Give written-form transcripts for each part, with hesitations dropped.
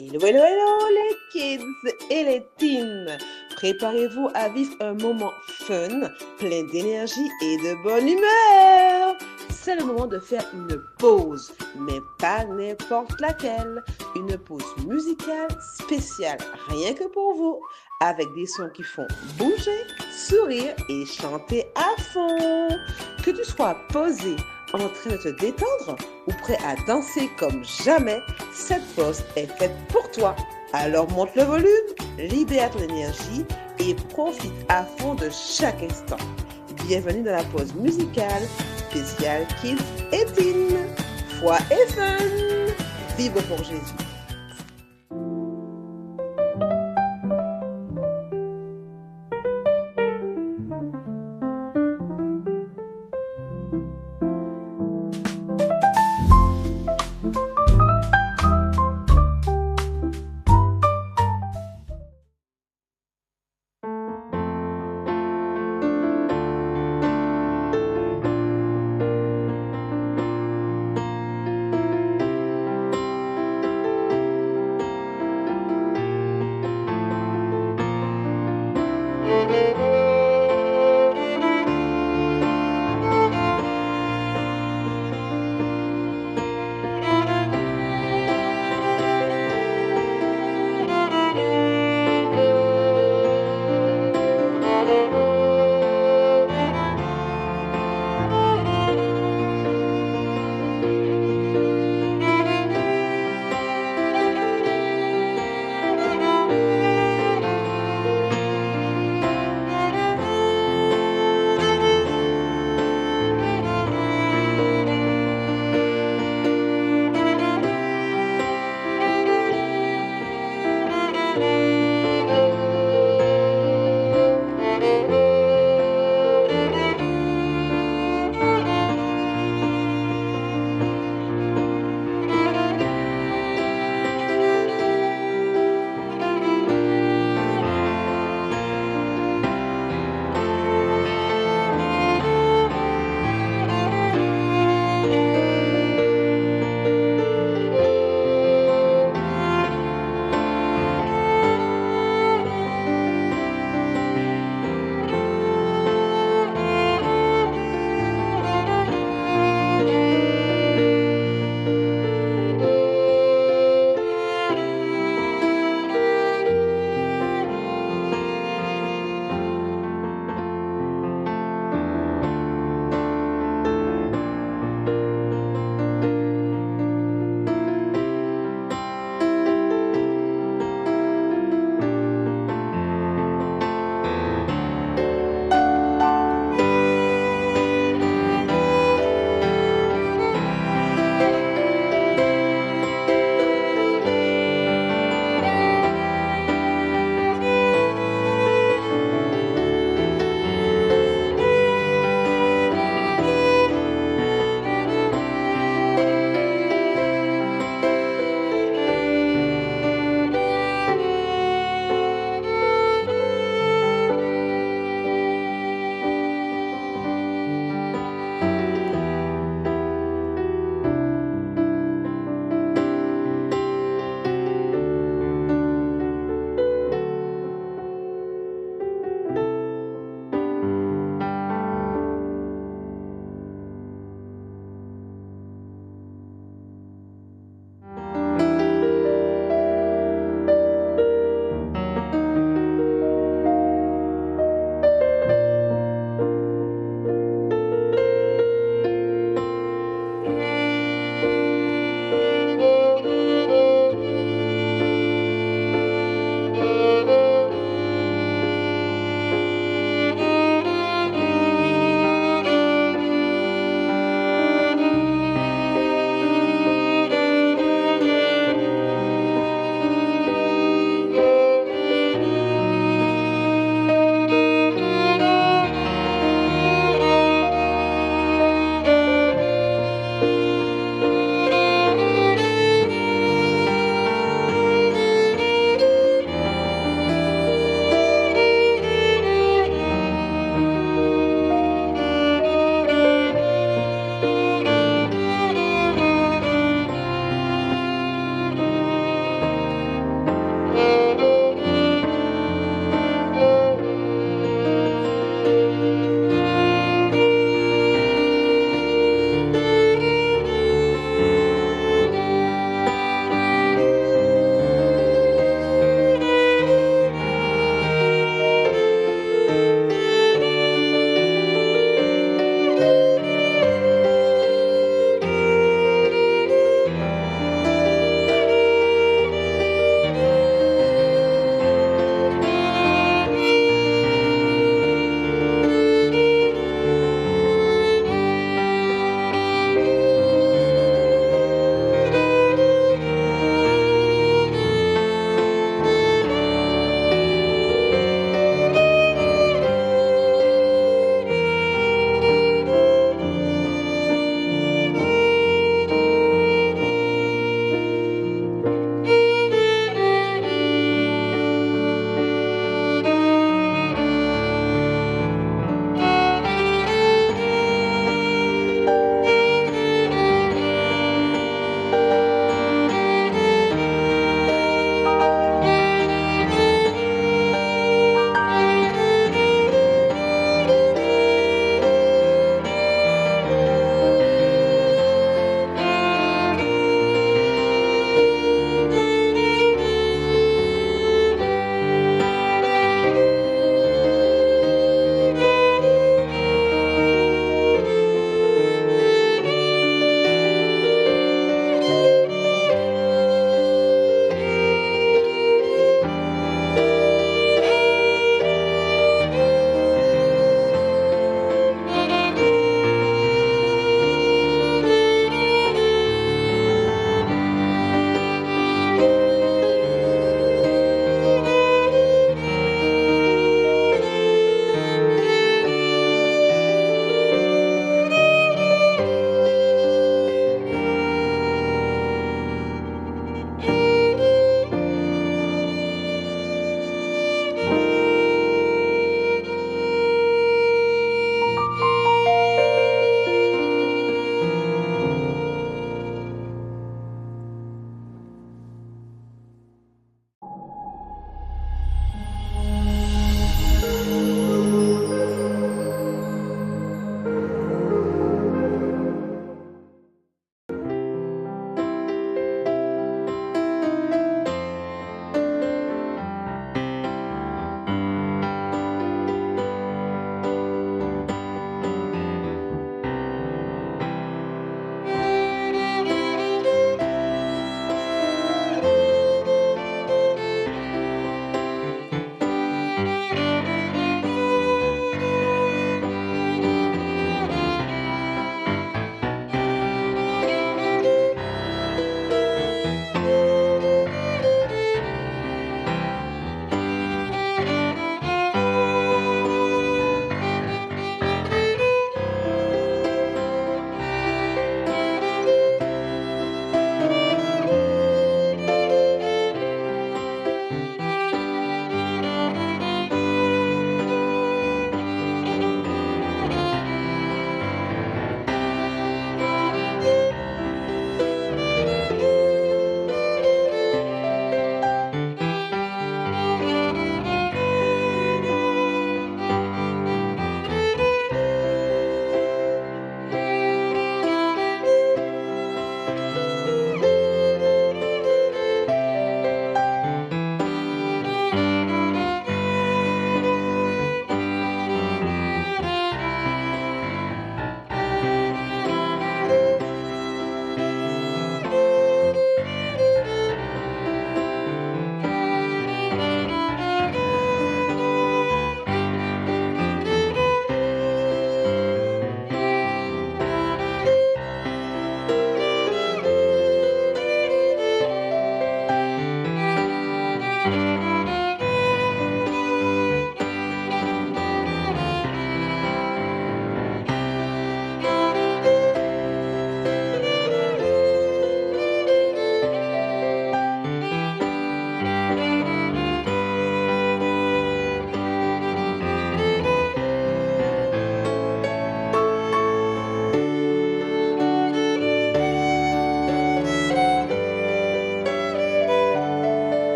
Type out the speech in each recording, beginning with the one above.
Hello, hello, hello les kids et les teens. Préparez-vous à vivre un moment fun, plein d'énergie et de bonne humeur. C'est le moment de faire une pause, mais pas n'importe laquelle. Une pause musicale spéciale, rien que pour vous, avec des sons qui font bouger, sourire et chanter à fond. Que tu sois posé, en train de te détendre ou prêt à danser comme jamais, cette pause est faite pour toi. Alors monte le volume, libère ton énergie et profite à fond de chaque instant. Bienvenue dans la pause musicale spéciale Kids et Teen. Foi et fun. Vive pour Jésus.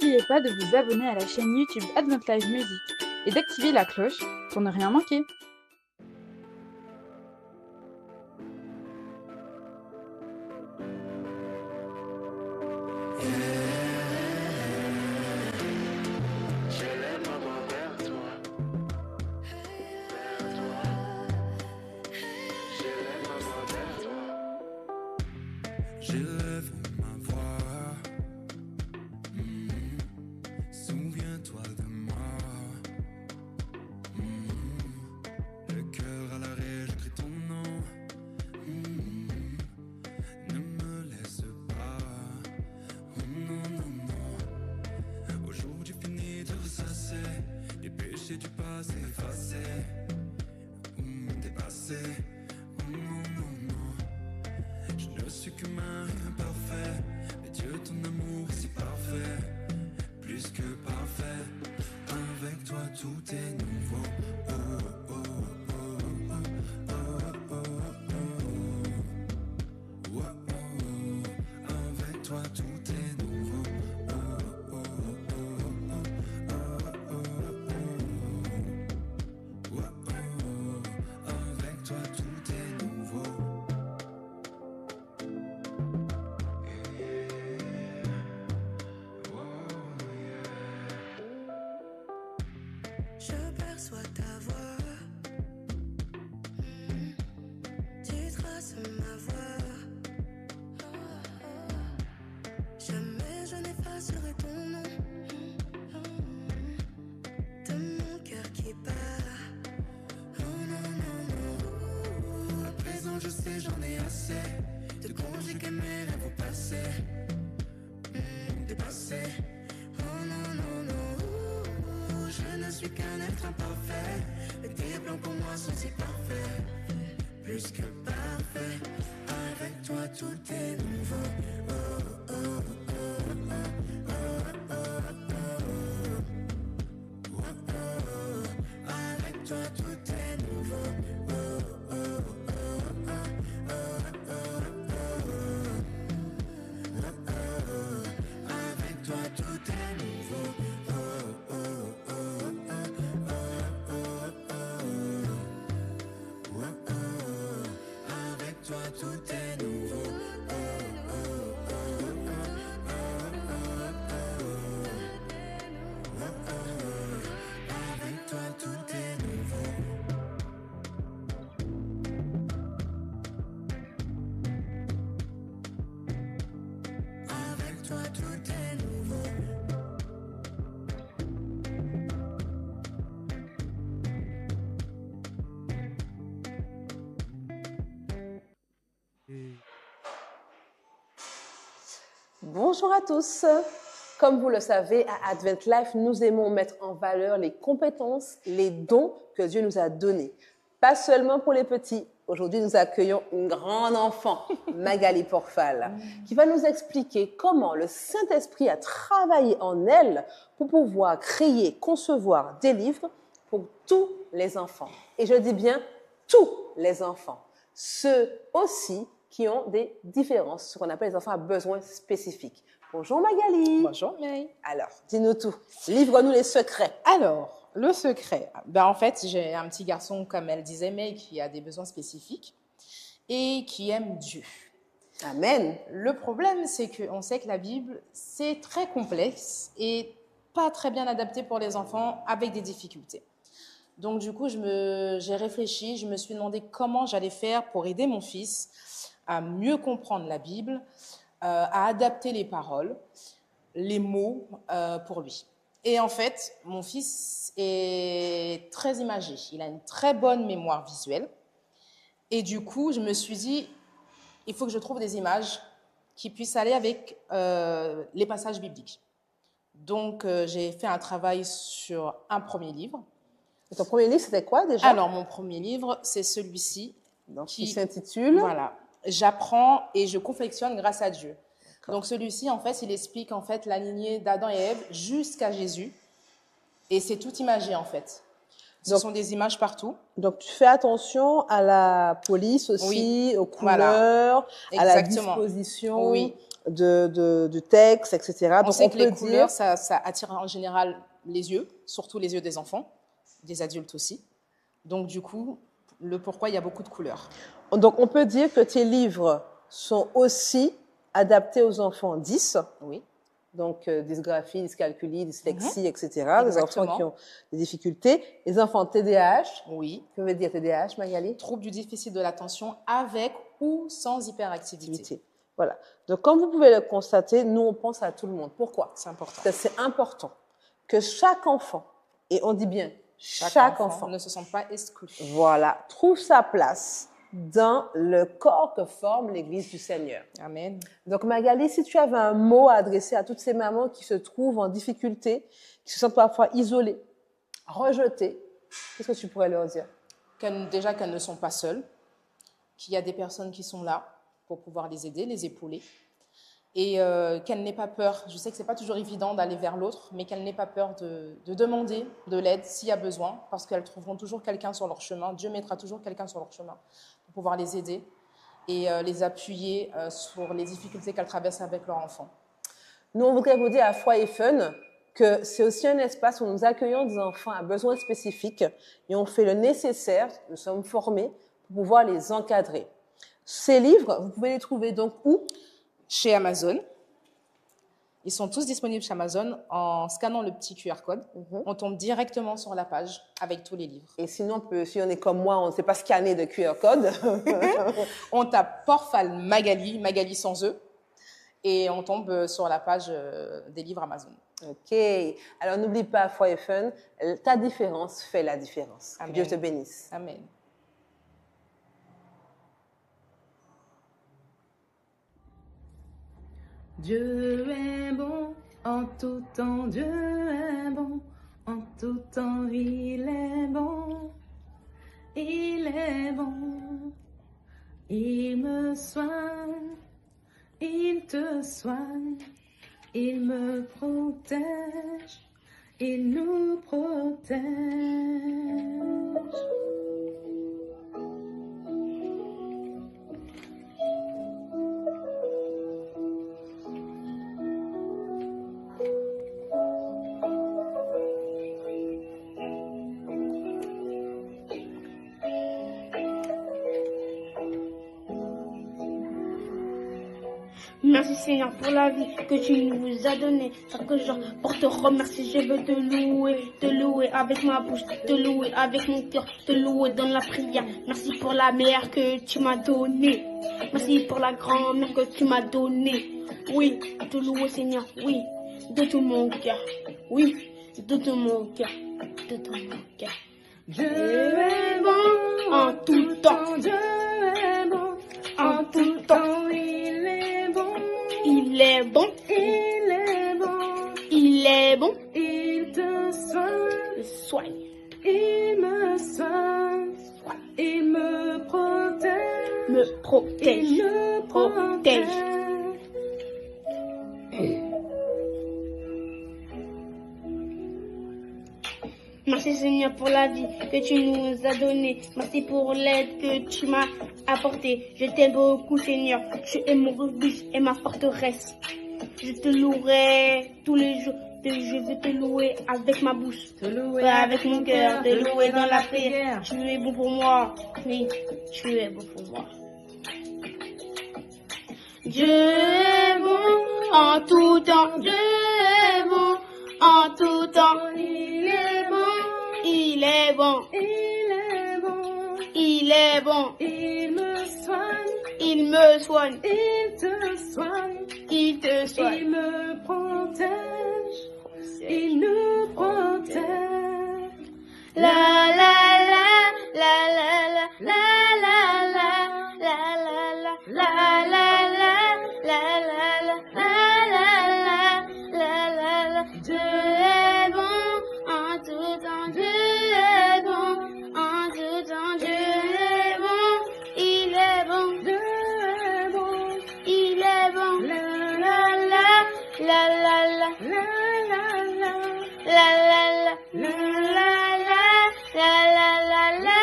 N'oubliez pas de vous abonner à la chaîne YouTube Advent Live Music et d'activer la cloche pour ne rien manquer. J'élève ma voix. Souviens-toi de moi. Le cœur à l'arrêt, j'écris ton nom. Ne me laisse pas. Oh non, non, non. Aujourd'hui fini de ressasser les péchés du passé effacés. Dépassés. Oh non, non, non. Je ne suis qu'humain et imparfait. Mais Dieu, ton amour est si parfait. Plus que parfait. Avec toi tout est nouveau. Oh, oh, oh, oh, oh, oh, oh, oh, oh, oh. Avec toi tout est nouveau. Oh, oh, oh, oh, oh, oh, oh, oh. Avec toi tout est nouveau. Je perçois ta voix, tu traces ma voix. Jamais je n'effacerai ton nom de mon cœur qui bat. Oh non, non, non. À présent je sais, j'en ai assez de conjuguer mes rêves au passé, dépassé. Oh non, non, non. Je ne suis qu'un être imparfait, mais tes plans pour moi sont si parfaits, plus que parfaits. Avec toi tout est nouveau. Oh, oh, oh, oh, oh, oh, oh, oh, oh. Avec toi tout est nouveau. Oh, oh, oh, oh, oh, oh, oh, oh. Avec toi tout est nouveau. Oh, oh, oh, oh, oh, oh, oh, oh. Avec toi tout est nouveau. Oh, oh, oh, oh, oh, oh. Avec toi tout est nouveau. Avec toi tout est nouveau. Bonjour à tous. Comme vous le savez, à Advent Life, nous aimons mettre en valeur les compétences, les dons que Dieu nous a donnés. Pas seulement pour les petits. Aujourd'hui, nous accueillons une grande enfant, Magali Porfal, qui va nous expliquer comment le Saint-Esprit a travaillé en elle pour pouvoir créer, concevoir des livres pour tous les enfants. Et je dis bien tous les enfants. Ceux aussi qui ont des différences, ce qu'on appelle les enfants à besoins spécifiques. Bonjour Magali. Bonjour May. Alors, dis-nous tout. Livre-nous les secrets. Alors, le secret. En fait, j'ai un petit garçon, comme elle disait, May, qui a des besoins spécifiques et qui aime Dieu. Amen. Le problème, c'est qu'on sait que la Bible, c'est très complexe et pas très bien adapté pour les enfants avec des difficultés. Donc, du coup, j'ai réfléchi, je me suis demandé comment j'allais faire pour aider mon fils à mieux comprendre la Bible, à adapter les paroles, les mots pour lui. Et en fait, mon fils est très imagé. Il a une très bonne mémoire visuelle. Et du coup, je me suis dit, il faut que je trouve des images qui puissent aller avec les passages bibliques. Donc, j'ai fait un travail sur un premier livre. Et ton premier livre, c'était quoi déjà? Alors, mon premier livre, c'est celui-ci. Donc, qui s'intitule? Voilà. J'apprends et je confectionne grâce à Dieu. Donc celui-ci, en fait, il explique en fait la lignée d'Adam et Ève jusqu'à Jésus. Et c'est tout imagé, en fait. Ce sont des images partout. Donc, tu fais attention à la police aussi, Oui, aux couleurs, voilà. à la disposition du texte, etc. On Donc, sait que les peut dire, couleurs, ça attire en général les yeux, surtout les yeux des enfants, des adultes aussi. Donc, du coup, le pourquoi, il y a beaucoup de couleurs. donc, on peut dire que tes livres sont aussi adaptés aux enfants 10, Oui. donc dysgraphie, dyscalculie, dyslexie, etc. Les enfants Exactement. qui ont des difficultés. Les enfants TDAH, Oui. que veut dire TDAH, Magali? Trouble du déficit de l'attention avec ou sans hyperactivité. Activité. Voilà. Donc, comme vous pouvez le constater, nous, on pense à tout le monde. Pourquoi? C'est important. Parce que c'est important que chaque enfant, et on dit bien chaque enfant, ne se sente pas exclu. voilà, trouve sa place dans le corps que forme l'Église du Seigneur. Amen. Donc, Magali, si tu avais un mot à adresser à toutes ces mamans qui se trouvent en difficulté, qui se sentent parfois isolées, rejetées, qu'est-ce que tu pourrais leur dire? Déjà qu'elles ne sont pas seules, qu'il y a des personnes qui sont là pour pouvoir les aider, les épauler, et qu'elles n'aient pas peur. Je sais que ce n'est pas toujours évident d'aller vers l'autre, mais qu'elles n'aient pas peur de demander de l'aide s'il y a besoin, parce qu'elles trouveront toujours quelqu'un sur leur chemin. Dieu mettra toujours quelqu'un sur leur chemin pour pouvoir les aider et les appuyer sur les difficultés qu'elles traversent avec leur enfant. Nous, on voudrait vous dire à Foi et Fun que c'est aussi un espace où nous accueillons des enfants à besoins spécifiques et on fait le nécessaire, nous sommes formés pour pouvoir les encadrer. Ces livres, vous pouvez les trouver donc où? Chez Amazon. Ils sont tous disponibles chez Amazon en scannant le petit QR code. On tombe directement sur la page avec tous les livres. Et sinon, si on est comme moi, on ne sait pas scanner de QR code. On tape Porfal Magali, Magali sans E, et on tombe sur la page des livres Amazon. Ok. Alors, n'oublie pas, Foi et Fun, ta différence fait la différence. Que Amen. Dieu te bénisse. Amen. Dieu est bon en tout temps, Dieu est bon en tout temps, il est bon, il est bon, il me soigne, il te soigne, il me protège, il nous protège. Merci Seigneur pour la vie que tu nous as donnée. Chaque jour pour te remercier, je veux te louer avec ma bouche, te louer avec mon cœur, te louer dans la prière. Merci pour la mère que tu m'as donnée. Merci pour la grand-mère que tu m'as donnée. Oui, te louer Seigneur, oui, de tout mon cœur. Oui, de tout mon cœur, de tout mon cœur. Dieu est bon En tout temps, Dieu est bon en tout temps, il est bon, il est bon, il est bon, il est bon. il te soigne, Le soigne, il me soigne, il me protège, me protège, il me protège. protège. Merci Seigneur pour la vie que tu nous as donnée. Merci pour l'aide que tu m'as apportée. Je t'aime beaucoup Seigneur. Tu es mon refuge et ma forteresse. Je te louerai tous les jours. Je veux te louer avec ma bouche. Te louer Avec mon cœur. Te louer dans la prière. prière. Tu es bon pour moi. Oui, tu es bon pour moi. Dieu est bon en tout temps. Dieu est bon en tout temps. Il est bon, Il est bon, il est bon, il est bon, il me soigne, il me soigne, il te soigne, il te soigne. il me protège, il nous protège. La la la la la la la la la la la la la la la la. Dieu est bon en tout temps, Dieu est bon en tout temps, Dieu est bon, il est bon, Dieu est bon, il est bon. la La la la la la la la la,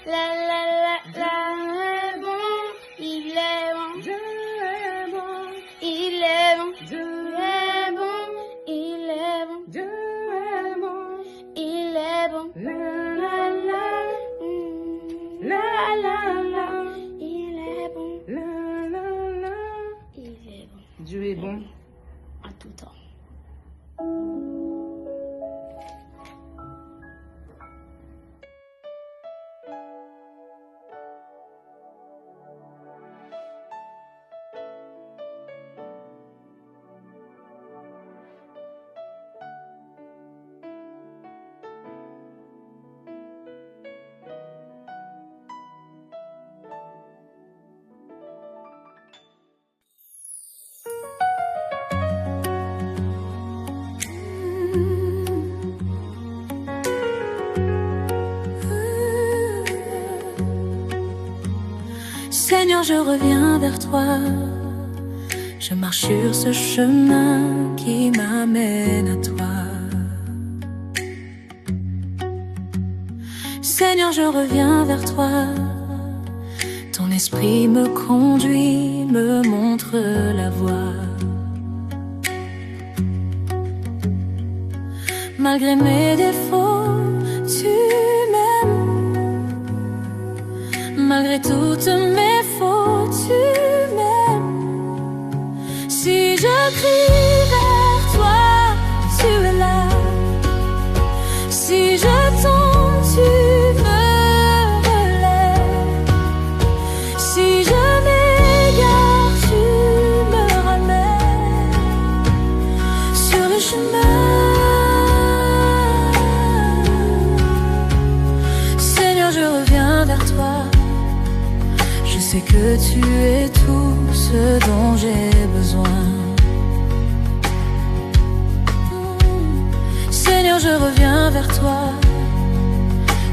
la la la il est bon, Dieu est bon, Dieu est bon. À tout temps. Seigneur, je reviens vers toi. Je marche sur ce chemin qui m'amène à toi. Seigneur, je reviens vers toi. Ton esprit me conduit, me montre la voie. Malgré mes défauts, tu m'aimes. Malgré toutes mes fautes, tu m'aimes. Si je crie vers toi, tu es là. Si je tombe, tu me relèves. Si je m'égare, tu me ramènes sur le chemin. Seigneur, je reviens vers toi. Je sais que tu es tout ce dont j'ai besoin. Seigneur, je reviens vers toi.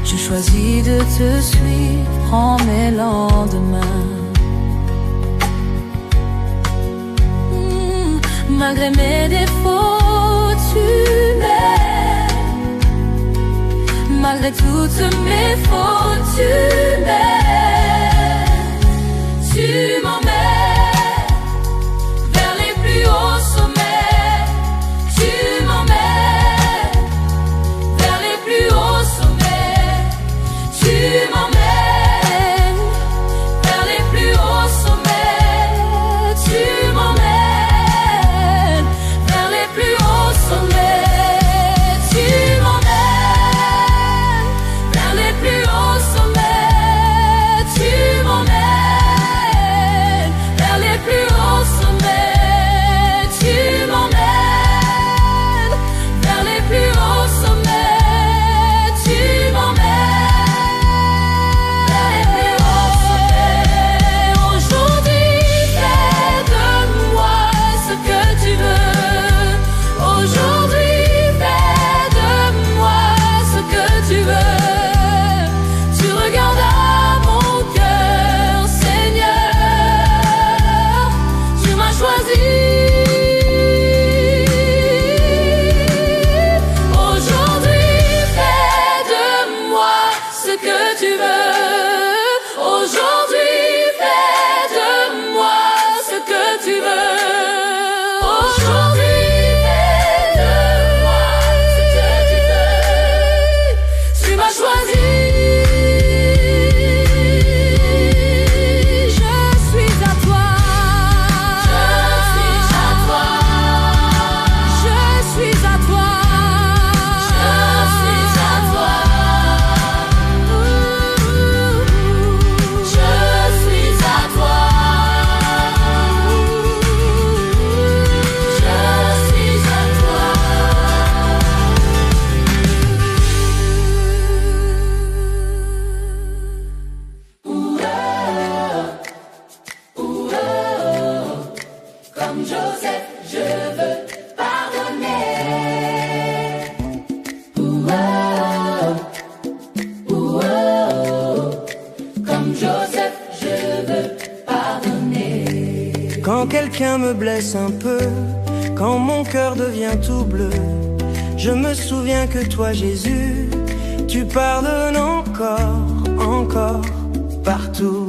Je choisis de te suivre en mes lendemains. Malgré mes défauts, tu m'aimes. Malgré toutes mes fautes, tu m'aimes. Tu m'emmènes vers les plus hauts sommets. Tu m'emmènes vers les plus hauts sommets. Tu m'emmènes vers les plus hauts sommets. Tu m'emmènes vers les plus hauts sommets. Tu m'emmènes vers les plus hauts sommets. Tu m'emmènes vers les plus hauts sommets. Tu m'emmènes vers les plus hauts sommets. Tu m'emmènes vers les plus hauts sommets. Aujourd'hui, fais de moi ce que tu veux. Aujourd'hui, fais de moi ce que tu veux. Tu regardes à mon cœur, Seigneur. Tu m'as choisi. Aujourd'hui, fais de moi ce que tu veux. Aujourd'hui, fais de moi ce que tu veux. Aujourd'hui, fais de moi ce que tu veux. Tu m'as choisi. Je suis à toi. Je suis à toi. Je suis à toi. Je suis à toi. Je suis à toi. Comme Joseph, je veux pardonner. Comme Joseph, je veux pardonner. Quand quelqu'un me blesse un peu, quand mon cœur devient tout bleu, je me souviens que toi, Jésus, tu pardonnes encore, encore, partout.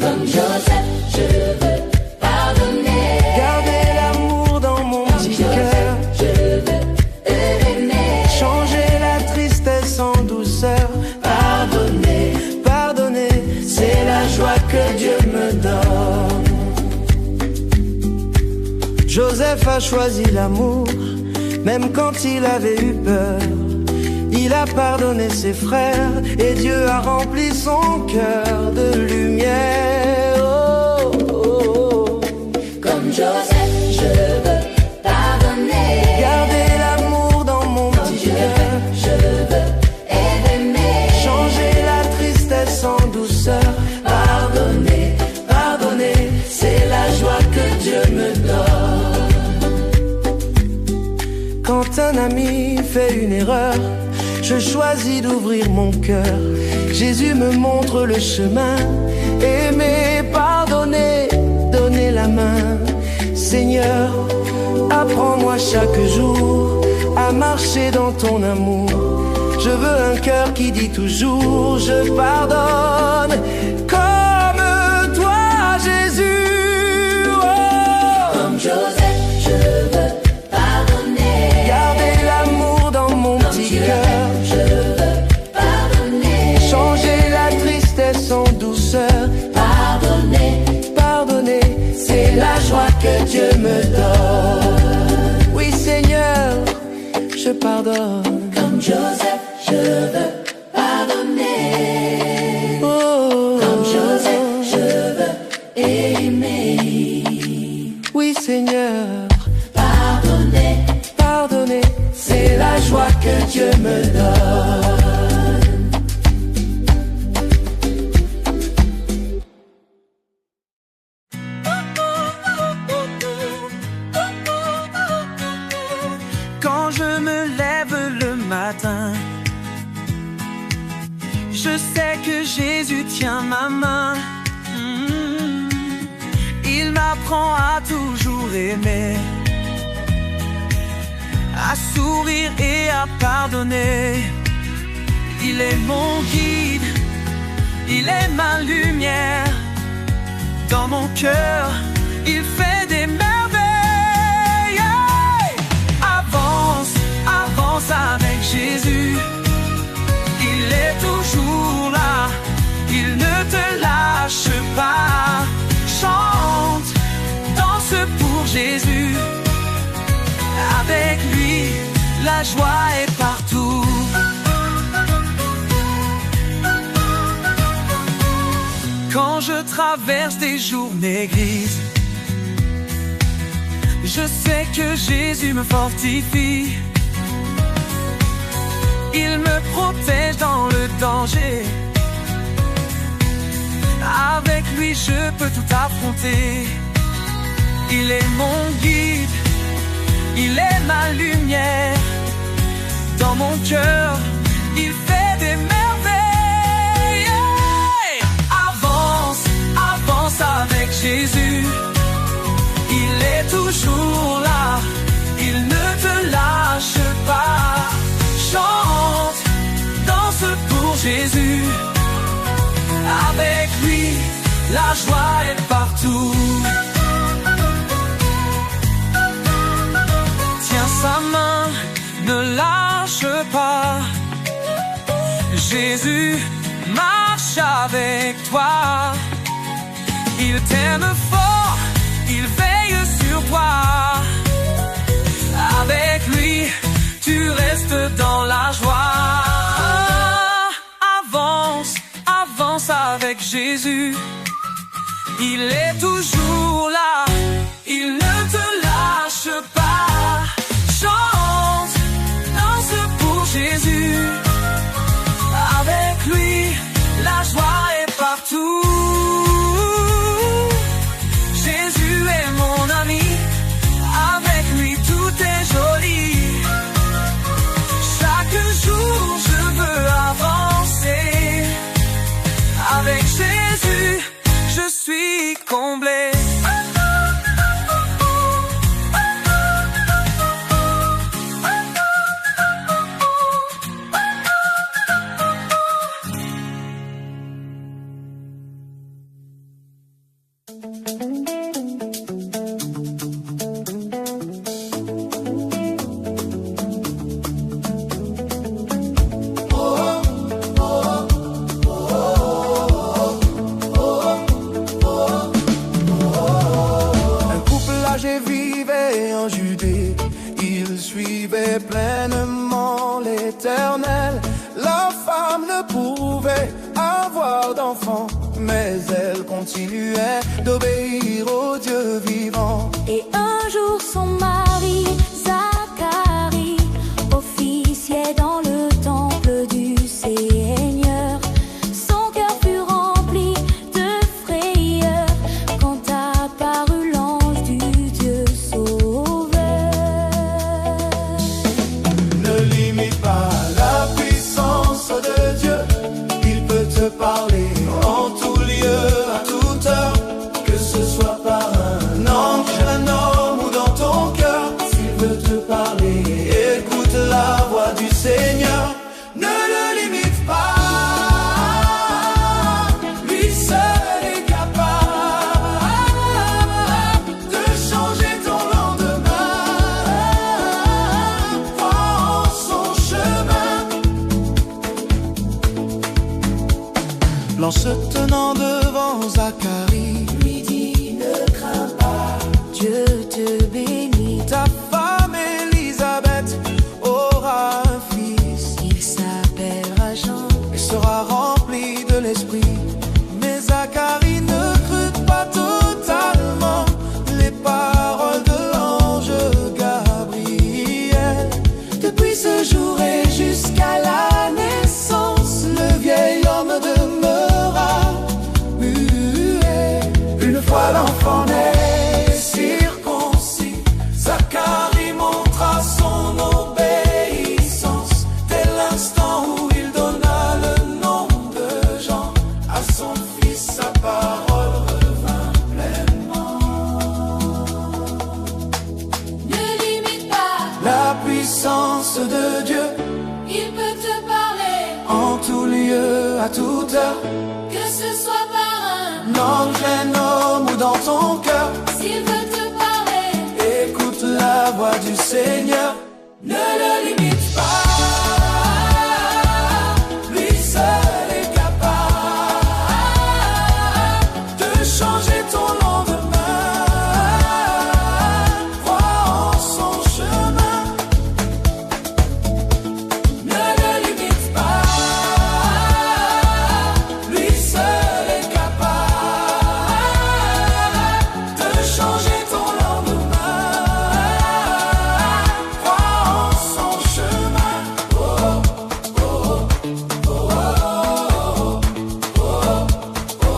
Comme Joseph, je veux pardonner. Garder l'amour dans mon petit cœur, Je veux aimer. changer la tristesse en douceur. Pardonner, pardonner, c'est la joie que Dieu me donne. Joseph a choisi l'amour, même quand il avait eu peur. Il a pardonné ses frères et Dieu a rempli son cœur de lumière. Oh, oh, oh. Comme Joseph, je veux pardonner. Garder l'amour dans mon petit cœur. Je veux aimer. Changer la tristesse en douceur. Pardonner, pardonner, c'est la joie que Dieu me donne. Quand un ami fait une erreur, je choisis d'ouvrir mon cœur. Jésus me montre le chemin. Aimer, pardonner, donner la main. Seigneur, apprends-moi chaque jour à marcher dans ton amour. Je veux un cœur qui dit toujours je pardonne. Comme toi, Jésus. Oh. Comme Joseph, je veux pardonner. Garder l'amour dans mon petit cœur. Je veux pardonner. Changer la tristesse en douceur. Pardonner, Pardonner, c'est la joie que Dieu me donne. oui Seigneur, je pardonne. Comme Joseph, je veux pardonner. Oh. Comme Joseph, je veux aimer. Oui Seigneur, Pardonner, pardonner, c'est la joie que Dieu me donne. quand je me lève le matin, je sais que Jésus tient ma main. Il m'apprend à toujours aimer, à sourire et à pardonner. Il est mon guide, il est ma lumière. Dans mon cœur, il fait des merveilles. Avance, avance avec Jésus. Il est toujours là, il ne te lâche pas. Chante, danse pour Jésus. Avec lui, la joie est partout. Quand je traverse des journées grises, je sais que Jésus me fortifie. Il me protège dans le danger. Avec lui je peux tout affronter. Il est mon guide, il est ma lumière. Dans mon cœur, il fait des merveilles. Avance, avance avec Jésus. Il est toujours là, il ne te lâche pas. Chante, danse pour Jésus. Avec lui, la joie est partout. Tiens sa main, ne lâche pas. Jésus marche avec toi. Il t'aime fort, il veille sur toi. Avec lui, tu restes dans la joie. Avance, avance avec Jésus. Il est toujours là, il ne te lâche pas. Chante, danse pour Jésus. Avec lui, la joie est partout. Jésus est mon ami, avec lui tout est joli. Chaque jour je veux avancer. Avec Jésus, je suis comblé. et en Judée, ils suivaient pleinement l'Éternel. La femme ne pouvait avoir d'enfant, mais elle continuait d'obéir au Dieu vivant. Et un jour son mari, Zacharie, officiait dans le temple du Seigneur. Son cœur fut rempli de frayeur quand apparut l'ange du Dieu sauveur. Ne limite pas la puissance de Dieu, il peut te parler en tout lieu, à toute heure, que ce soit par un ange, un homme ou dans ton cœur. S'il veut te parler, écoute la voix du Seigneur. Ne le limite pas, lui seul est capable de changer ton lendemain. Prends son chemin. L'ange se tenant devant Zacharie lui dit: ne crains pas, Dieu te bénit, ta femme Élisabeth aura un fils. il s'appellera Jean. Il sera rempli de l'esprit. Mais Zacharie ne crut pas totalement les paroles de l'ange Gabriel. Depuis ce jour et jusqu'à la naissance, le vieil homme demeura muet. Une fois l'enfant né circoncis, Zacharie montra son obéissance dès l'instant où il donna le nom de Jean à son fils. Sa parole revint pleinement. Ne limite pas, La puissance de Dieu il peut te parler, en tout lieu, à toute heure, que ce soit par un ange, un homme ou dans ton cœur. s'il veut te parler. Écoute la voix du Seigneur. Ne le limite pas, lui seul est capable de changer ton lendemain. Crois en son chemin. Ne le limite pas, lui seul est capable de changer ton lendemain. Crois en son chemin. Oh, oh, oh, oh,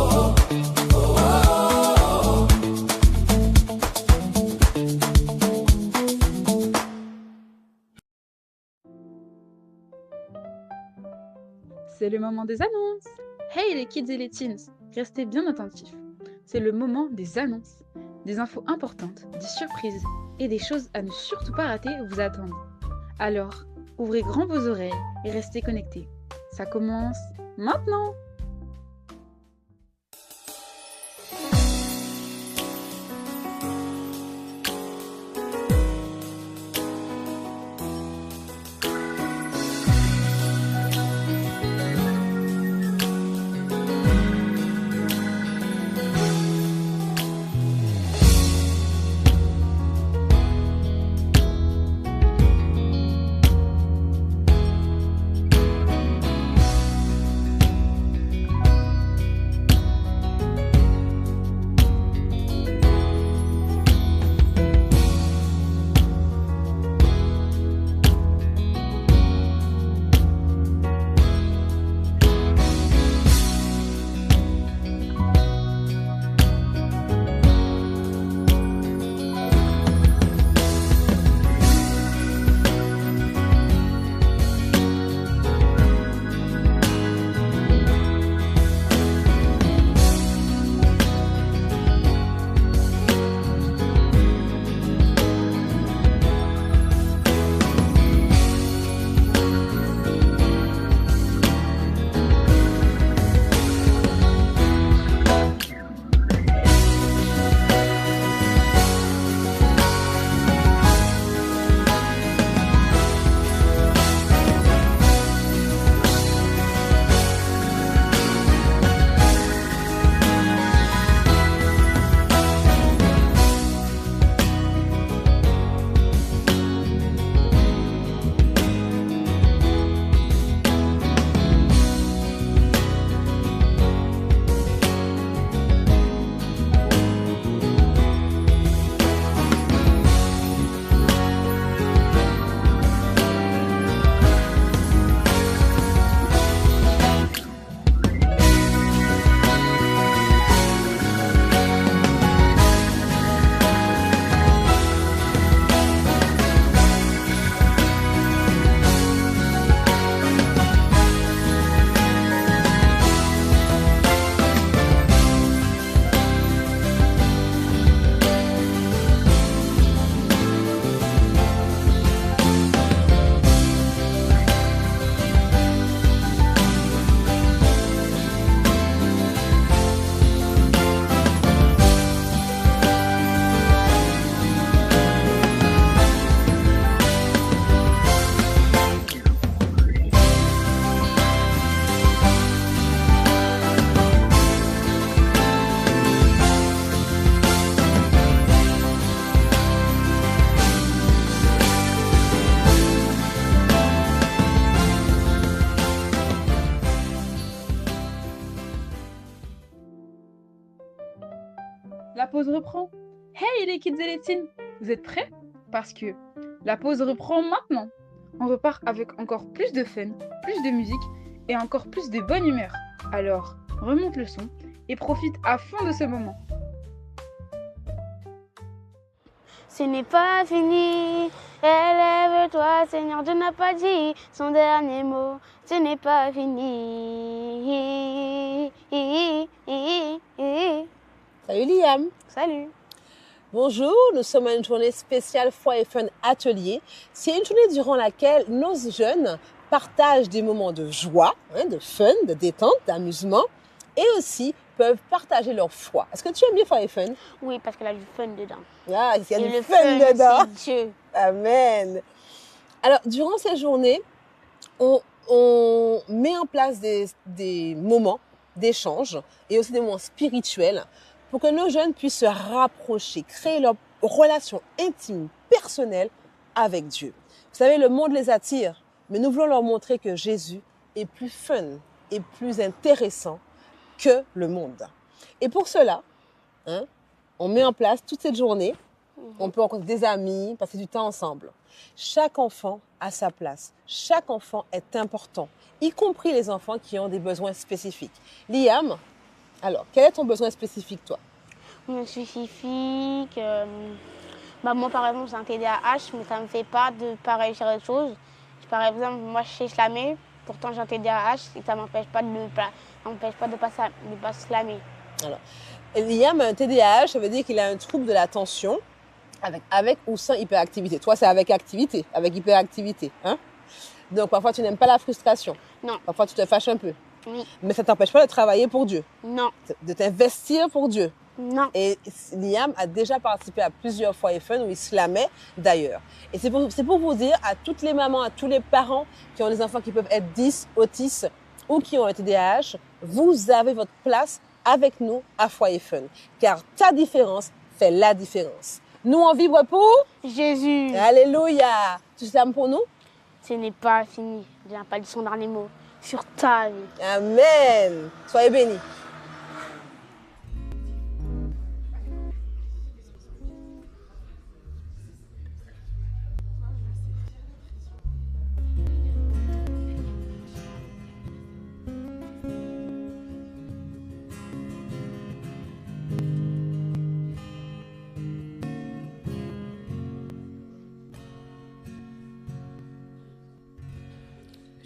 oh, oh, C'est le moment des annonces. Hey les kids et les teens, restez bien attentifs. C'est le moment des annonces. Des infos importantes, des surprises et des choses à ne surtout pas rater vous attendent. Alors, ouvrez grand vos oreilles et restez connectés. Ça commence maintenant. pause reprend. Hey les kids et les teens, vous êtes prêts? Parce que la pause reprend maintenant. On repart avec encore plus de fun, plus de musique et encore plus de bonne humeur. Alors, remonte le son et profite à fond de ce moment. Ce n'est pas fini, élève-toi, Seigneur, Dieu n'a pas dit son dernier mot. Ce n'est pas fini. Salut Liam. Salut. Bonjour, nous sommes à une journée spéciale Foi et Fun Atelier. C'est une journée durant laquelle nos jeunes partagent des moments de joie, de fun, de détente, d'amusement et aussi peuvent partager leur foi. Est-ce que tu aimes bien Foi et Fun? Oui, parce qu'il y a du fun dedans. Ah, il y a Et du le fun dedans. c'est Dieu. Amen. Alors, durant ces journées, on met en place des moments d'échange et aussi des moments spirituels pour que nos jeunes puissent se rapprocher, créer leur relation intime, personnelle avec Dieu. Vous savez, le monde les attire, mais nous voulons leur montrer que Jésus est plus fun et plus intéressant que le monde. Et pour cela, on met en place toute cette journée. On peut rencontrer des amis, passer du temps ensemble. Chaque enfant a sa place. Chaque enfant est important, y compris les enfants qui ont des besoins spécifiques. Liam, alors, quel est ton besoin spécifique, toi? Mon spécifique, moi par exemple j'ai un TDAH, mais ça ne me fait pas de pas réussir les choses. Par exemple, moi je sais slammer, pourtant j'ai un TDAH et ça ne m'empêche pas de pas slammer. Alors, Liam a un TDAH, ça veut dire qu'il a un trouble de l'attention avec ou sans hyperactivité. Toi, c'est avec activité, avec hyperactivité. Donc parfois tu n'aimes pas la frustration. Non. Parfois tu te fâches un peu. Oui. Mais ça ne t'empêche pas de travailler pour Dieu. Non. De t'investir pour Dieu. Non. Et Liam a déjà participé à plusieurs Foi et Fun où il slamait d'ailleurs. Et c'est pour vous dire à toutes les mamans, à tous les parents qui ont des enfants qui peuvent être 10, autistes ou qui ont un TDAH, vous avez votre place avec nous à Foi et Fun. Car ta différence fait la différence. Nous, on vibre pour Jésus. Alléluia. Tu slames pour nous? Ce n'est pas fini. Il n'a pas dit son dernier mot sur ta vie. Amen. Soyez bénis.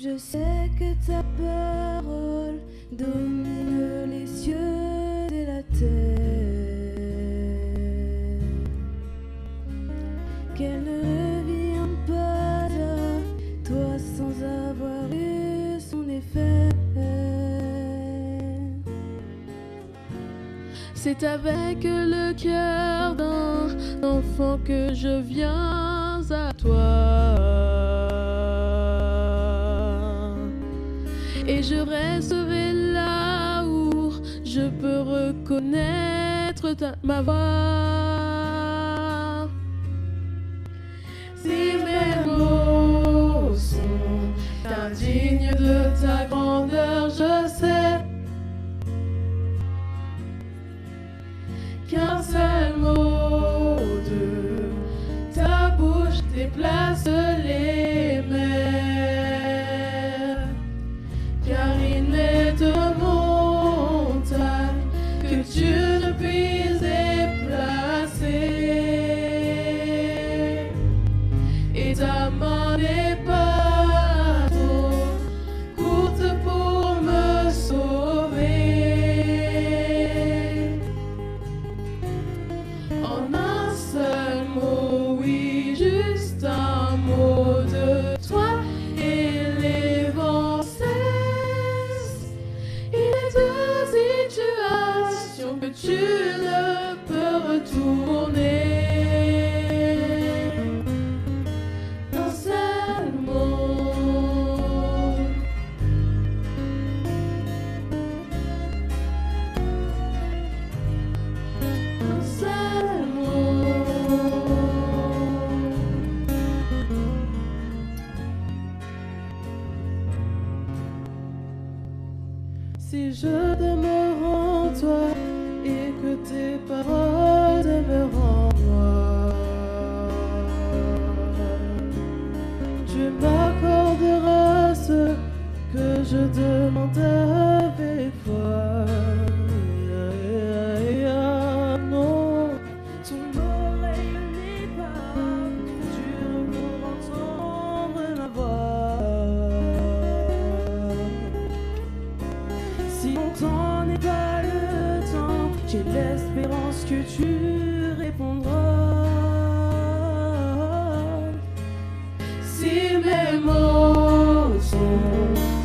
Je sais que ta parole domine les cieux et la terre, qu'elle ne revient pas à toi sans avoir eu son effet. C'est avec le cœur d'un enfant que je viens à toi. Et je resterai là où je peux reconnaître ma voix. Si mes mots sont indignes de ta grandeur, je sais qu'un seul mot de ta bouche déplace les mers. Car il n'est de montagne que tu ne puisses déplacer, et ta main n'est pas trop courte pour me sauver. En un seul mot, oui, juste un mot de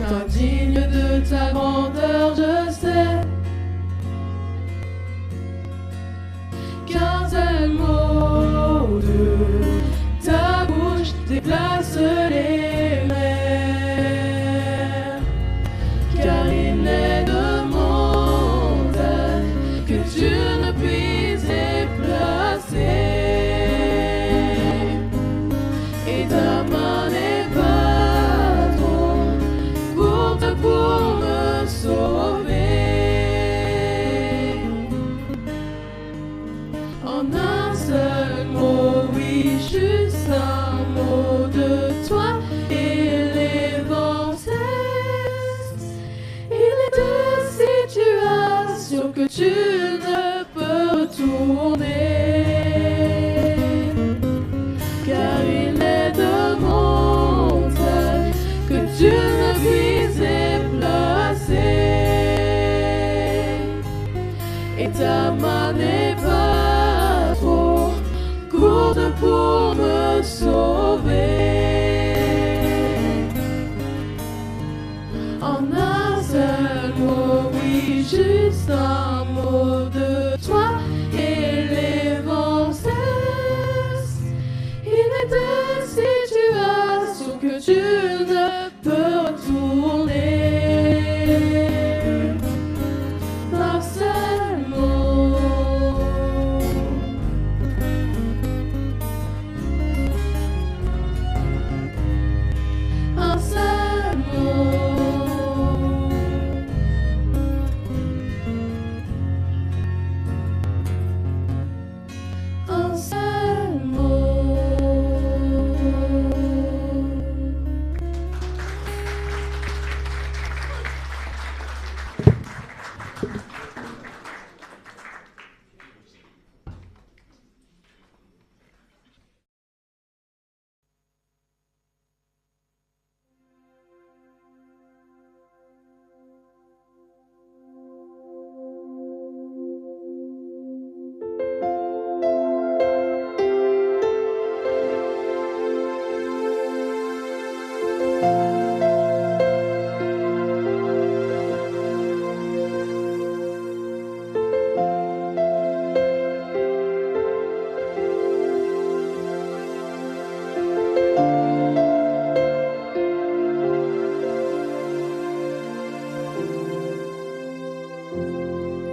indigne de ta grandeur, je sais qu'un seul mot de ta bouche déplace les mers, car il n'est de montagne que tu ne puisses déplacer, et ta main n'est pas trop courte pour me sauver. En un seul mot, oui, juste un mot de toi, et les vents cessent. Il est de situations que tu ne peux retourner, car il est de montagnes que tu ne puisses déplacer, et ta main n'est pas trop courte pour me sauver. En un seul mot, oui, juste un mot de toi, et les vents cessent. Il est de situations que tu ne peux retourner. Un seul mot. Un seul mot. Un seul mot.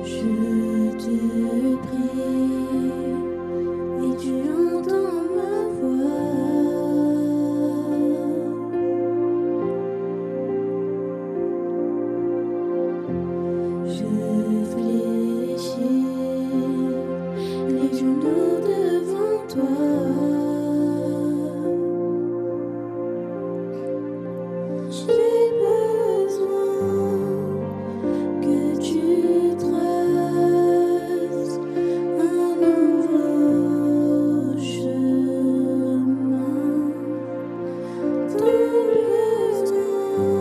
Je te prie et tu entends ma voix. Je fléchis les genoux devant toi. J'ai besoin que tu traces un nouveau chemin. Tout le temps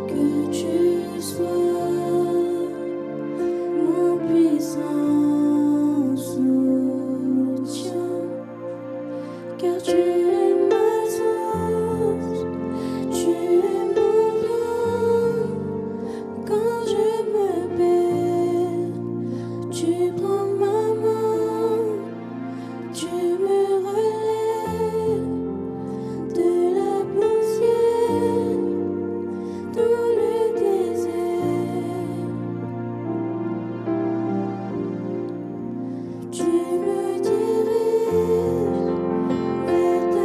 que tu sois mon puissant soutien, car tu es ma source, tu es mon bien. Quand je me perds, tu prends ma main, tu me relèves de la poussière dans le désert. Tu me diriges vers ta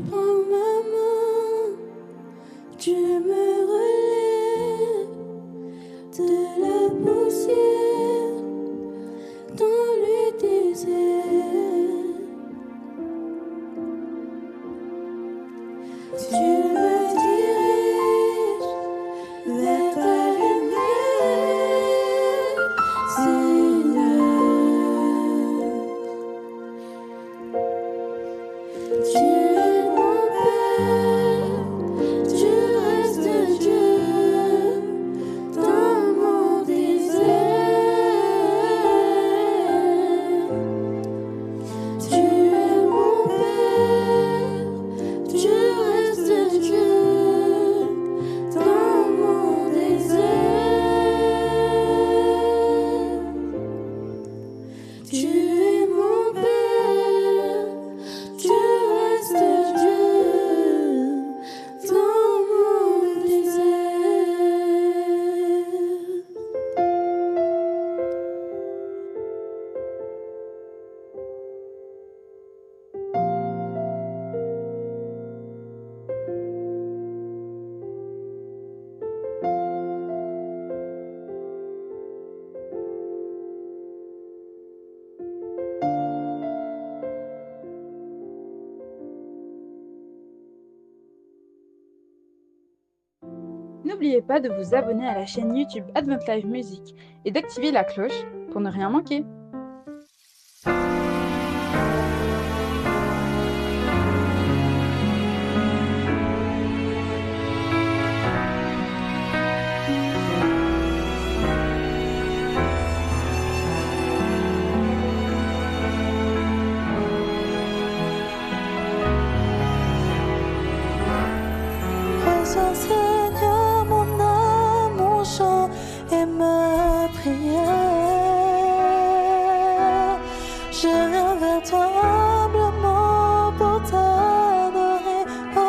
prends ma main, tu me relèves de la poussière dans le désert. Tu me diriges vers ta lumière, Seigneur. Tu es mon Père, tu restes Dieu dans mon désert. Tu es mon Père, tu restes Dieu dans mon désert. Tu es mon Père, tu restes Dieu dans mon désert. N'oubliez pas de vous abonner à la chaîne YouTube Advent Live Music et d'activer la cloche pour ne rien manquer. Reçois, Seigneur, mon âme, mon chant et ma prière. Je viens vers toi humblement pour t'adorer, ô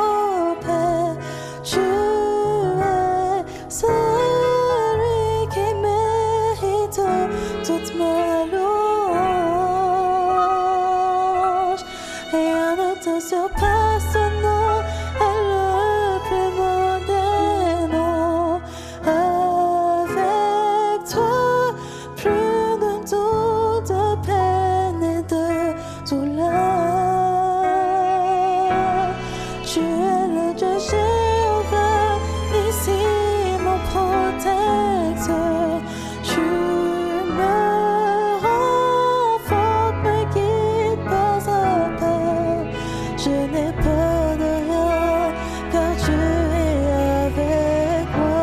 Père. Tu es celui qui mérite toute ma louange. Rien ne te surpasse, ton nom est le plus beau des noms. Avec toi, plus de doute, de peine et de douleur. Tu es le Dieu Jéhovah, ici mon protecteur. Tu me renforces, me guides pas à pas. Je n'ai peur de rien, car tu es avec moi.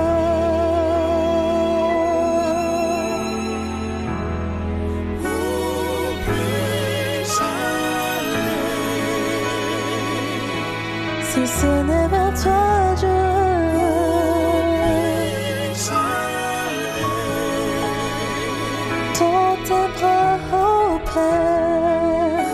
Si ce n'est vers toi, Dieu, dans tes bras, ô Père.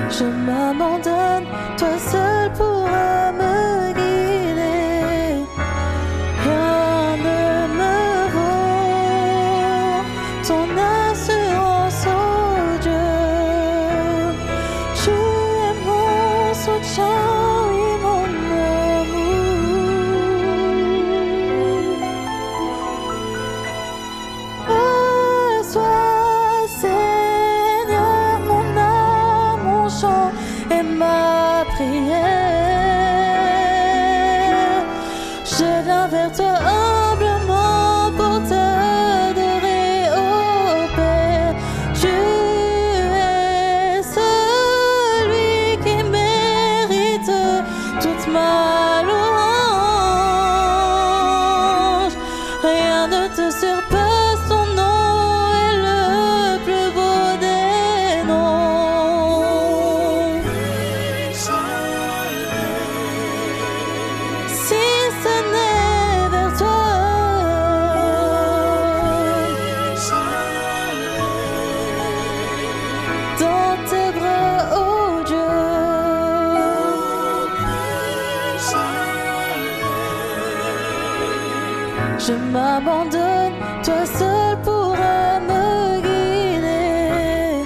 Je m'abandonne, toi seul pourras me guider. Rien ne me vaut ton assurance, ô Dieu. Tu es mon soutien, oui, mon amour. Reçois, Seigneur, mon âme, mon chant et ma prière. Je viens vers toi humblement pour t'adorer, ô Père. Tu es celui qui mérite toute ma louange. Rien ne te surpasse, ton nom est le plus beau des noms. Si ce n'est vers toi, dans tes bras, ô Dieu. Je m'abandonne, toi seul pourras me guider.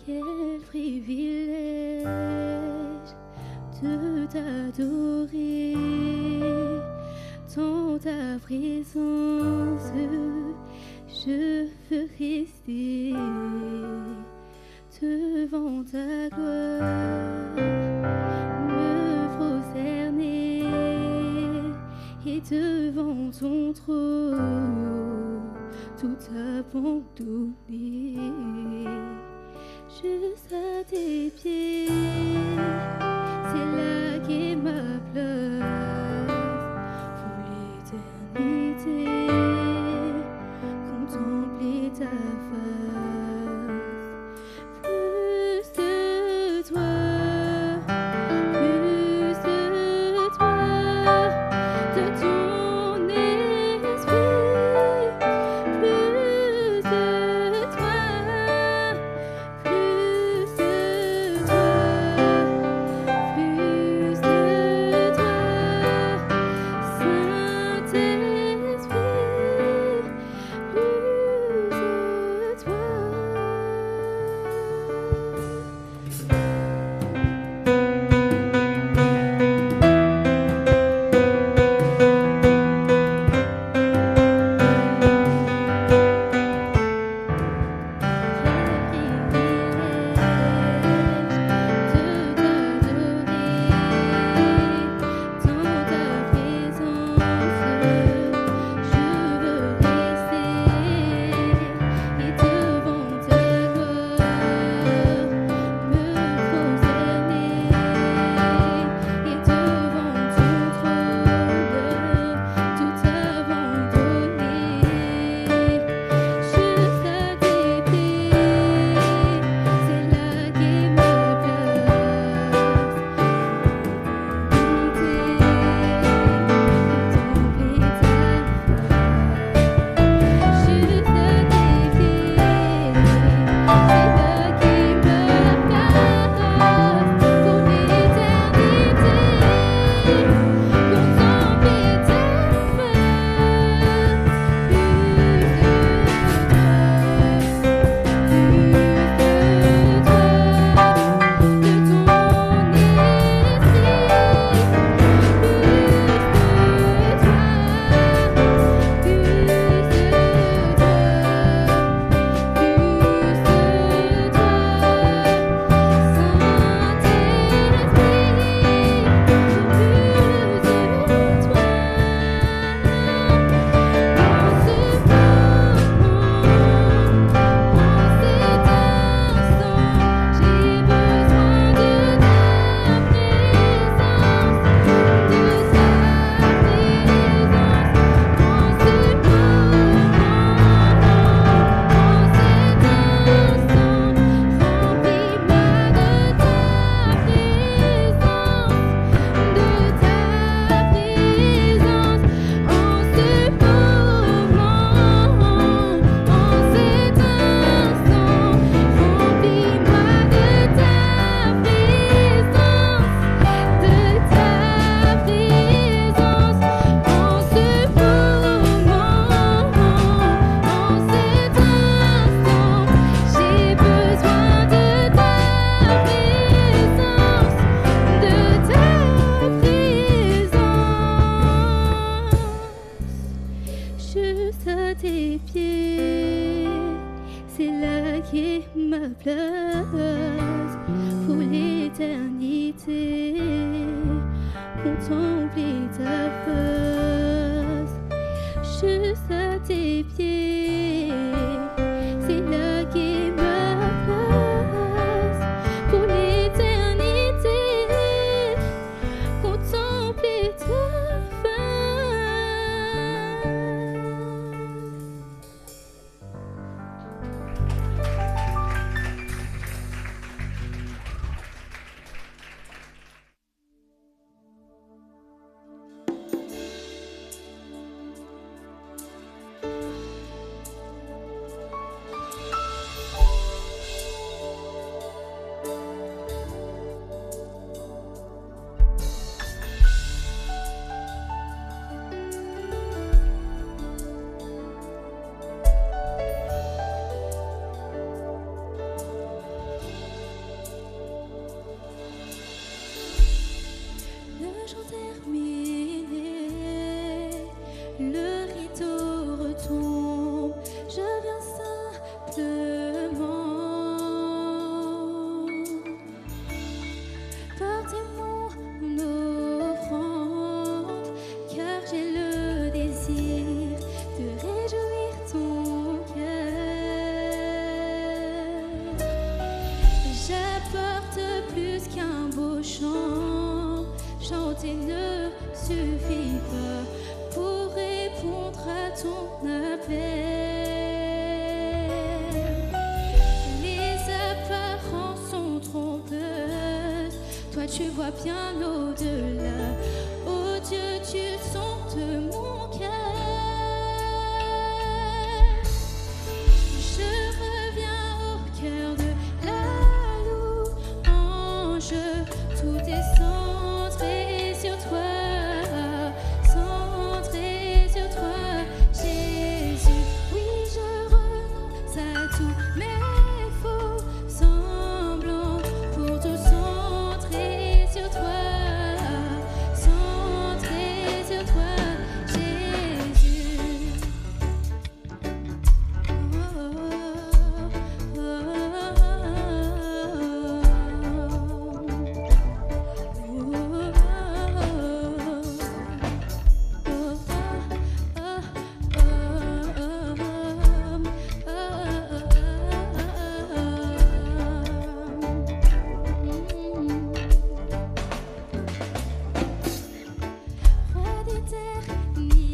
Quel privilège de t'adorer, dans ta présence, je veux rester devant ta gloire, me prosterner et devant ton trône tout abandonner. Juste à tes pieds, c'est là qu'est ma place pour l'éternité. Contempler ta face, plus de toi, plus de toi, de ton esprit, plus de toi. Plus de toi, plus de toi, Saint-Esprit, plus de toi. Juste à tes pieds, c'est là qu'est ma place pour l'éternité. Contempler ta face, juste à tes pieds. chant terminé, le rideau retombe, je viens simplement porter mon offrande, car j'ai le désir de réjouir ton cœur. J'apporte plus qu'un beau chant, chanter ne suffit pas pour répondre à ton appel. Les apparences sont trompeuses, toi tu vois bien au-delà. Oh Dieu, tu sondes mon cœur. Je reviens au cœur de la louange, tout est centré sur toi, centré sur toi, Jésus. Oui, je renonce à tous mes faux semblants pour tout centrer sur toi, centré sur toi, Jésus. Roi d'éternité,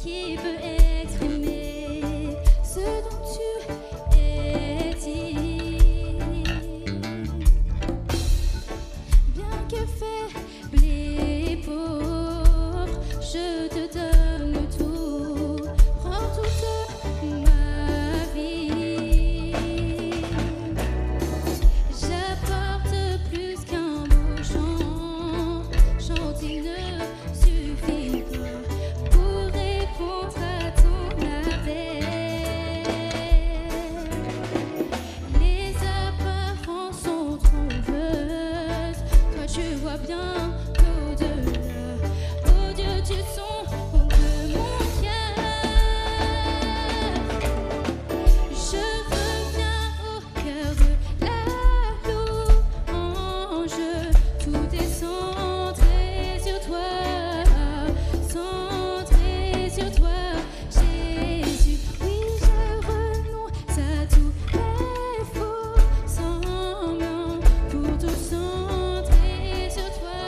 qui peut exprimer ce dont tu es digne? Bien que faible et pauvre, je te donne tout, prends toute ma vie. J'apporte plus qu'un beau chant, chanter ne suffit pas pour répondre à ton appel. Les apparences sont trompeuses, toi tu vois bien au-delà. Oh Dieu, tu sondes mon cœur. Je reviens au cœur de la louange, tout est centré sur toi, centré sur toi, Jésus. Oui, je renonce à tous mes faux semblants pour tout centrer sur toi,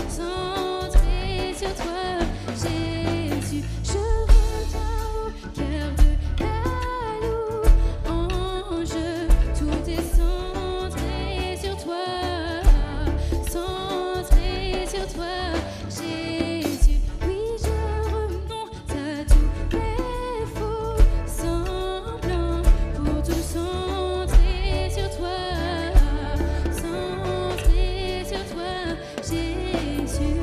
centré sur toi, Jésus. Je reviens au cœur de la louange, tout est centré sur toi, centré sur toi, Jésus. Oui, je renonce à tous mes faux semblants pour tout centrer sur toi, centré sur toi, Jésus.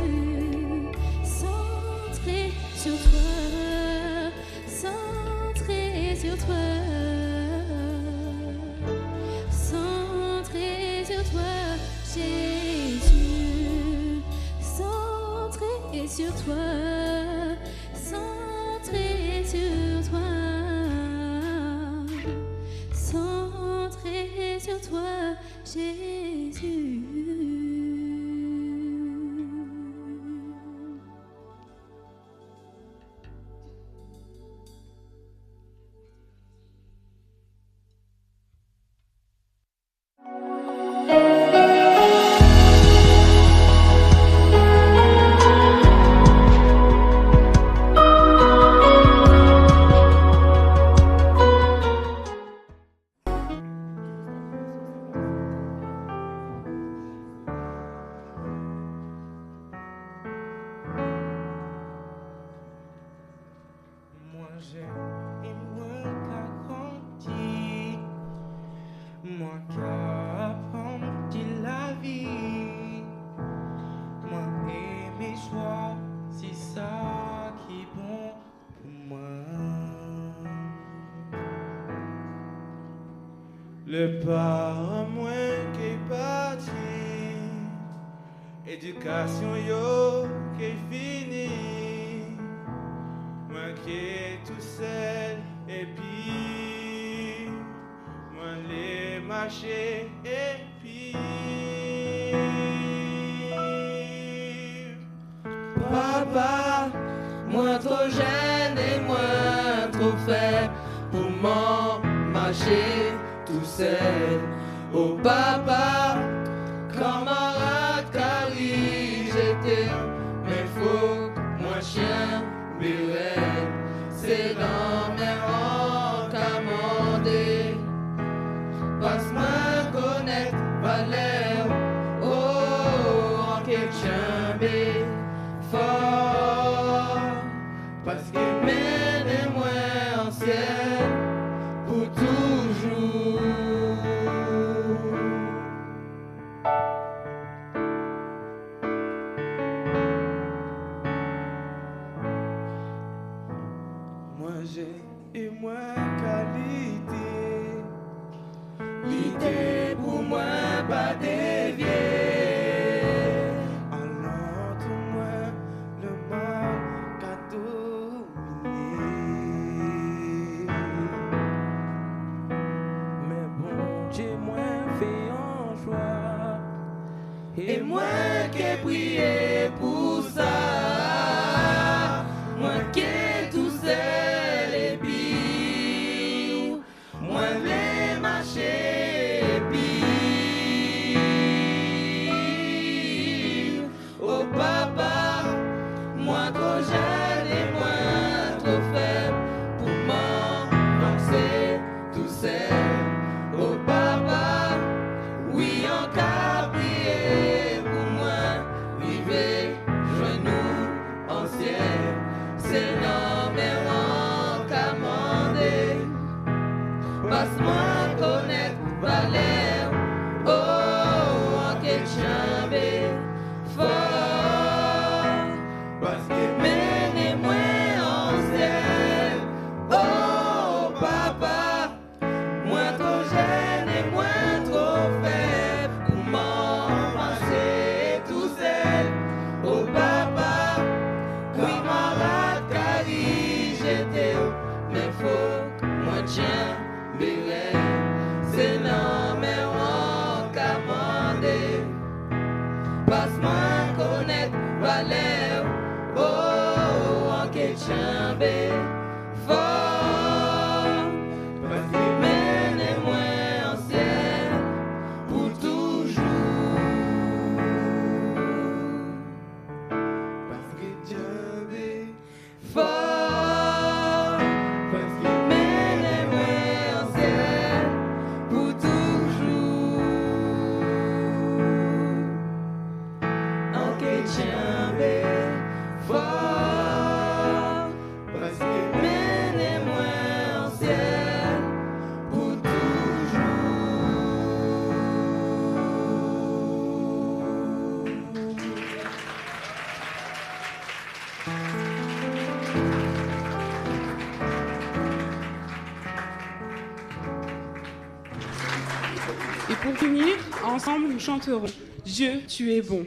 Centré sur toi, centré sur toi, centré sur toi, Jésus. Centré sur toi, centré sur toi, centré sur toi, Jésus. Le pas à moins qui est parti, éducation yo qui fini, moi qui tout seul et puis moi les marcher et puis Papa, moi trop jeune et moi trop faible pour m'en marcher tout seul. Oh papa, camarade Carrie, j'étais, mais faut que moi chien béret. C'est dans mes rangs qu'à mander. Passe-moi connaître valeur, oh, en quel chien bé fort. Parce que mène-moi en ciel pour toujours. moi j'ai et moi qualité, L'idée pour moi pas dévier. alors tout moi le mal qu'a dominé. Mais bon Dieu moi fait en joie Et moi qui prié pour ça, moi qui tout seul et puis moi vais marcher et puis oh papa, moi trop jeune et moi trop faible pour m'avancer tout seul. Oh papa, oui encore prier pour moi, vivez genoux en ciel, c'est dans mes rangs qu'à mander. Passe-moi connaître valeur, oh, en quel chambé fort. Parce que menez-moi en ciel, oh papa, moi trop jeune et moi trop faible pour m'embrasser tout seul. Oh papa, camarade Carrie, j'étais, mais faut que moi tiens béret. C'est dans mes rangs qu'à mander. Passe-moi connaître valeur, oh, en quel chambé fort. Parce que mène-moi en ciel pour toujours. Parce que chambé fort. Parce que mène-moi en ciel pour toujours. En quel chambé fort. Parce que mène-moi en ciel pour Et pour finir, ensemble, nous chanterons « Dieu, tu es bon ».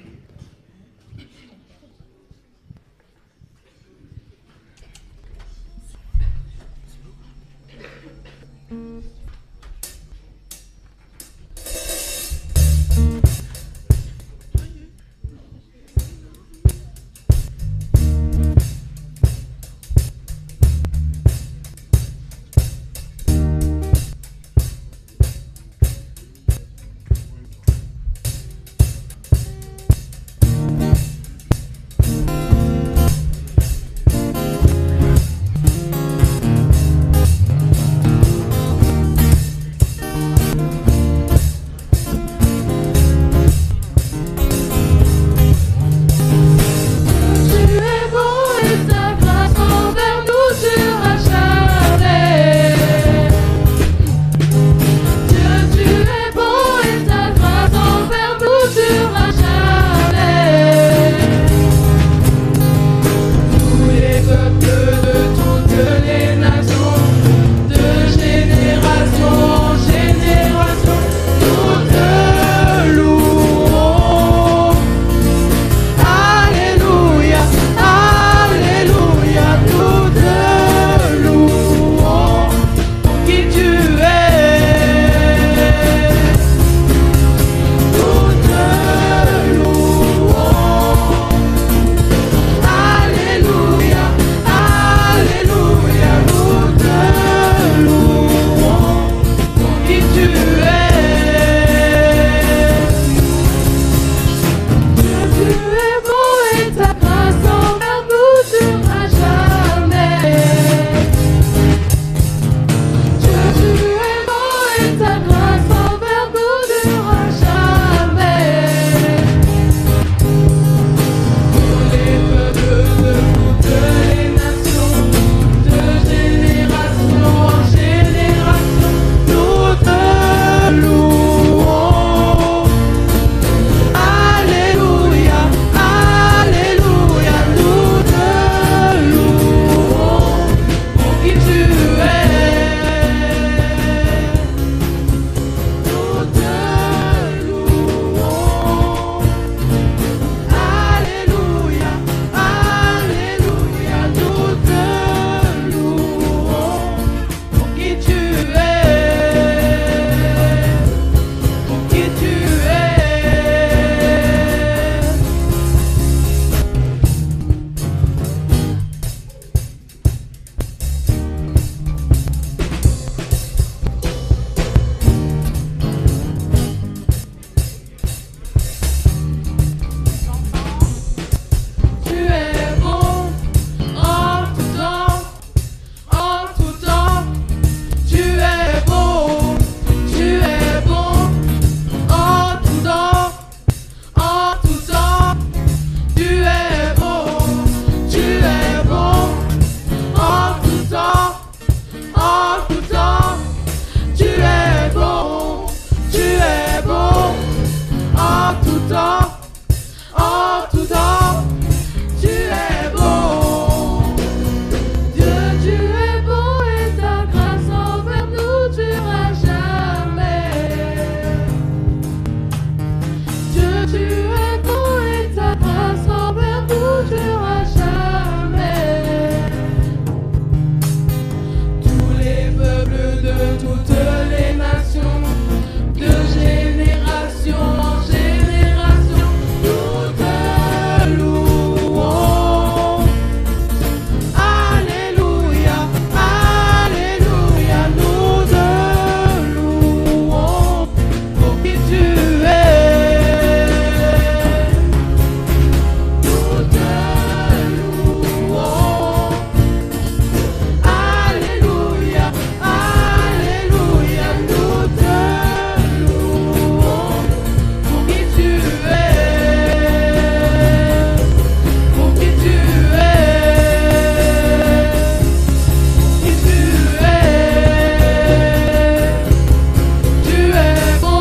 tu es grand et ta grâce envers nous durera jamais. Tous les peuples de toutes les nations, de génération en génération, nous te louons. Alléluia, Alléluia, nous te louons pour qui tu es. Nous te louons. Alléluia, Alléluia, nous te louons pour qui tu es. Pour qui tu es. Qui tu es bon.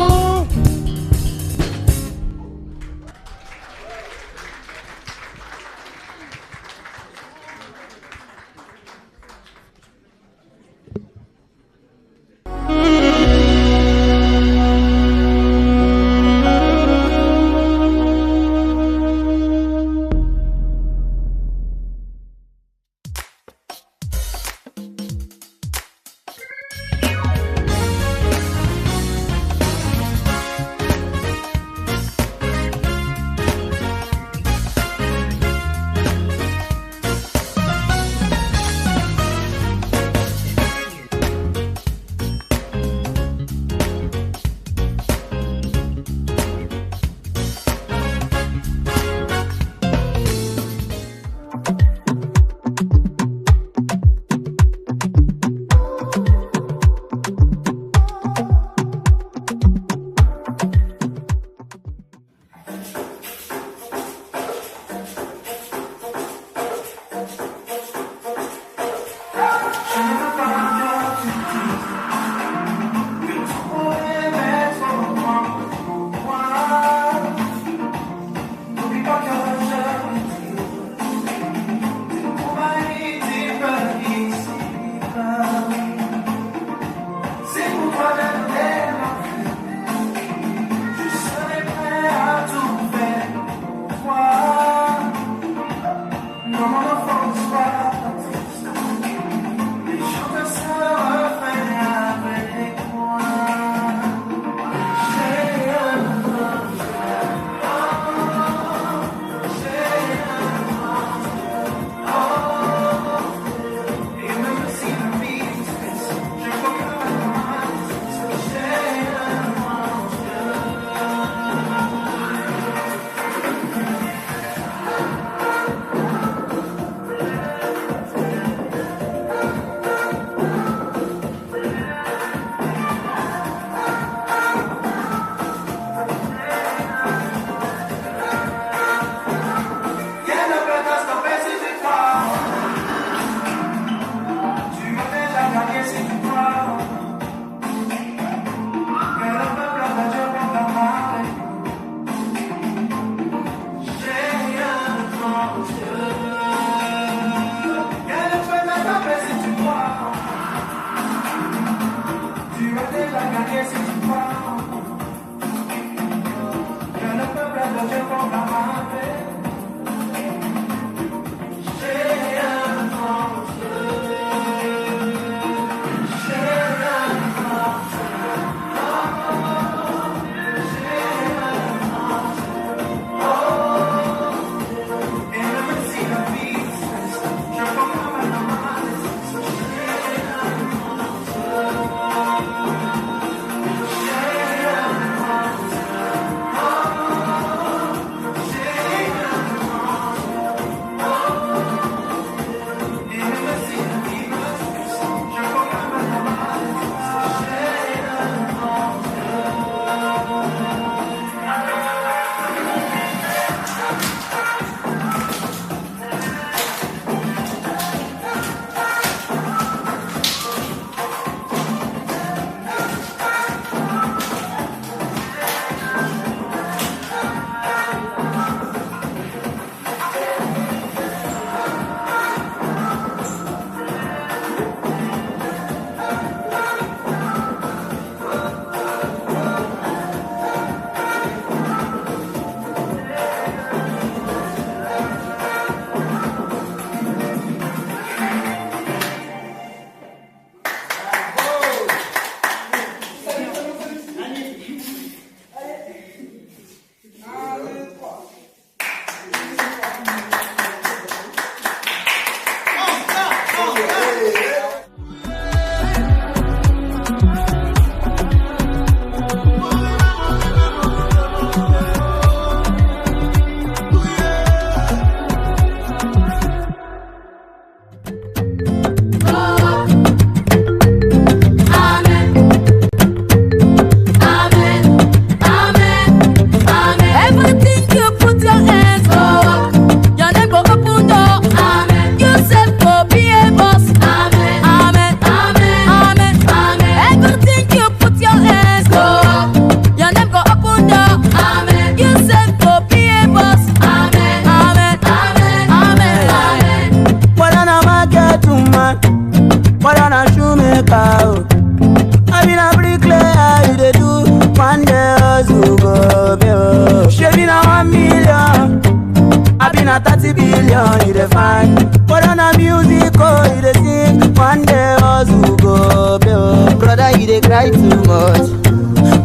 dey fine. But on a music, oh, you dey sing. One day, hustle go pay, oh. Brother, you dey cry too much.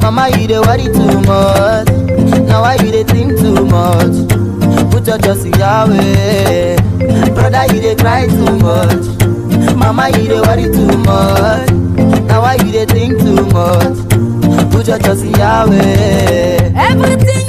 Mama, you dey worry too much. Now why you dey think too much? Put your trust in Yahweh. Brother, you dey cry too much. Mama, you dey worry too much. Now why you dey think too much? Put your trust in Yahweh. Everything